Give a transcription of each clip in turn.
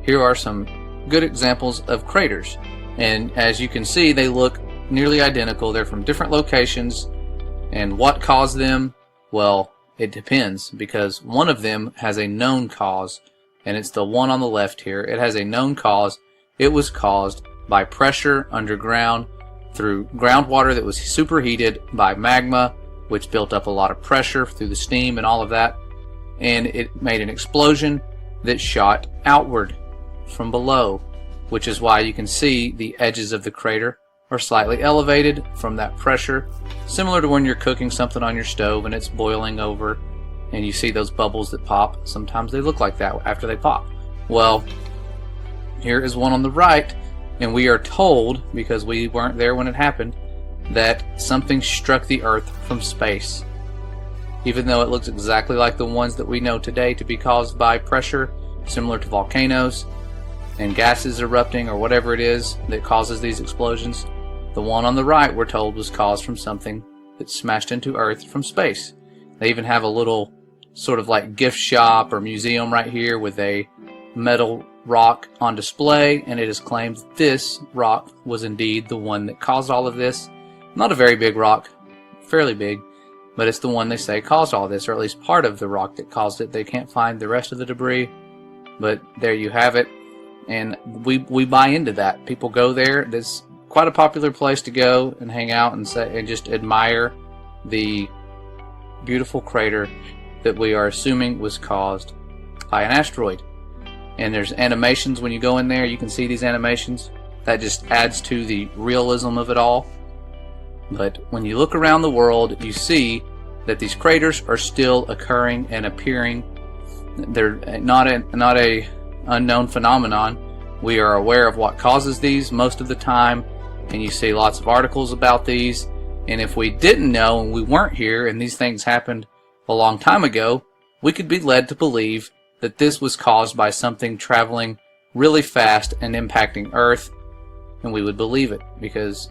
here are some good examples of craters. And as you can see, they look nearly identical. They're from different locations. And what caused them? Well, it depends, because one of them has a known cause, and it's the one on the left here. It has a known cause. It was caused by pressure underground through groundwater that was superheated by magma, which built up a lot of pressure through the steam and all of that, and it made an explosion that shot outward from below, which is why you can see the edges of the crater are slightly elevated from that pressure, similar to when you're cooking something on your stove and it's boiling over and you see those bubbles that pop. Sometimes they look like that after they pop. Well, here is one on the right, and we are told, because we weren't there when it happened, that something struck the Earth from space. Even though it looks exactly like the ones that we know today to be caused by pressure, similar to volcanoes and gases erupting or whatever it is that causes these explosions, the one on the right, we're told, was caused from something that smashed into Earth from space. They even have a little sort of like gift shop or museum right here with a metal rock on display, and it is claimed that this rock was indeed the one that caused all of this. Not a very big rock, fairly big, but it's the one they say caused all this, or at least part of the rock that caused it. They can't find the rest of the debris, but there you have it. And we buy into that. People go there. That's quite a popular place to go and hang out and just admire the beautiful crater that we are assuming was caused by an asteroid. And there's animations when you go in there. You can see these animations. That just adds to the realism of it all. But when you look around the world, you see that these craters are still occurring and appearing. They're not a unknown phenomenon. We are aware of what causes these most of the time, and you see lots of articles about these. And if we didn't know and we weren't here and these things happened a long time ago, we could be led to believe that this was caused by something traveling really fast and impacting Earth, and we would believe it because,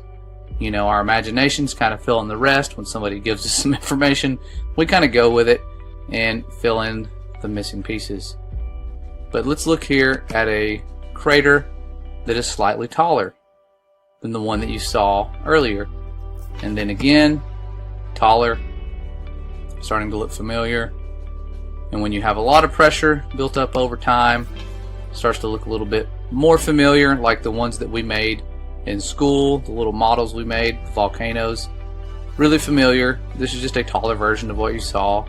you know, our imaginations kind of fill in the rest. When somebody gives us some information, we kind of go with it and fill in the missing pieces. But let's look here at a crater that is slightly taller than the one that you saw earlier, and then again taller, starting to look familiar. And when you have a lot of pressure built up over time, it starts to look a little bit more familiar, like the ones that we made in school, the little models we made, the volcanoes. Really familiar. This is just a taller version of what you saw,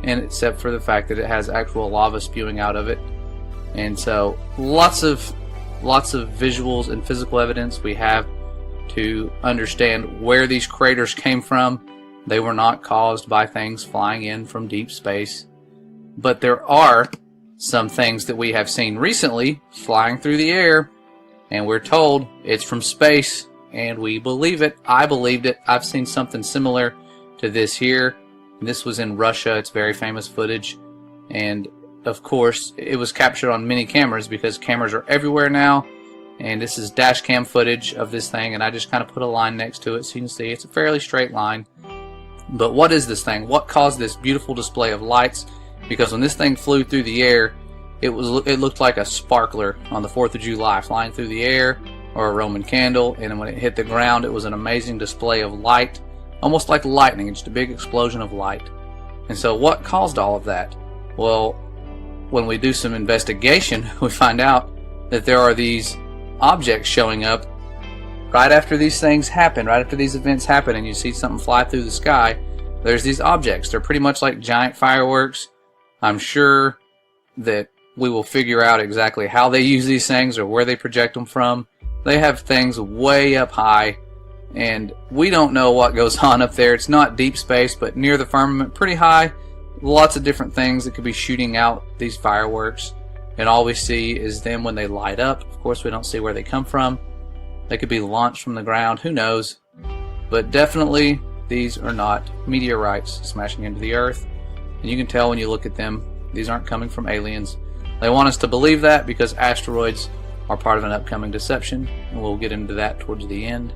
and except for the fact that it has actual lava spewing out of it. And so lots of visuals and physical evidence we have to understand where these craters came from. They were not caused by things flying in from deep space. But there are some things that we have seen recently flying through the air, and we're told it's from space, and we believe it. I believed it. I've seen something similar to this here. This was in Russia. It's very famous footage, and of course it was captured on many cameras because cameras are everywhere now. And this is dash cam footage of this thing, and I just kind of put a line next to it so you can see it's a fairly straight line. But what is this thing? What caused this beautiful display of lights? Because when this thing flew through the air, it looked like a sparkler on the 4th of July flying through the air, or a Roman candle. And when it hit the ground, it was an amazing display of light, almost like lightning, just a big explosion of light. And so what caused all of that? Well, when we do some investigation, we find out that there are these objects showing up right after these things happen, right after these events happen, and you see something fly through the sky. There's these objects. They're pretty much like giant fireworks. I'm sure that we will figure out exactly how they use these things or where they project them from. They have things way up high, and we don't know what goes on up there. It's not deep space, but near the firmament, pretty high. Lots of different things that could be shooting out these fireworks, and all we see is them when they light up. Of course, we don't see where they come from. They could be launched from the ground. Who knows? But definitely, these are not meteorites smashing into the Earth. And you can tell when you look at them, these aren't coming from aliens. They want us to believe that because asteroids are part of an upcoming deception, and we'll get into that towards the end.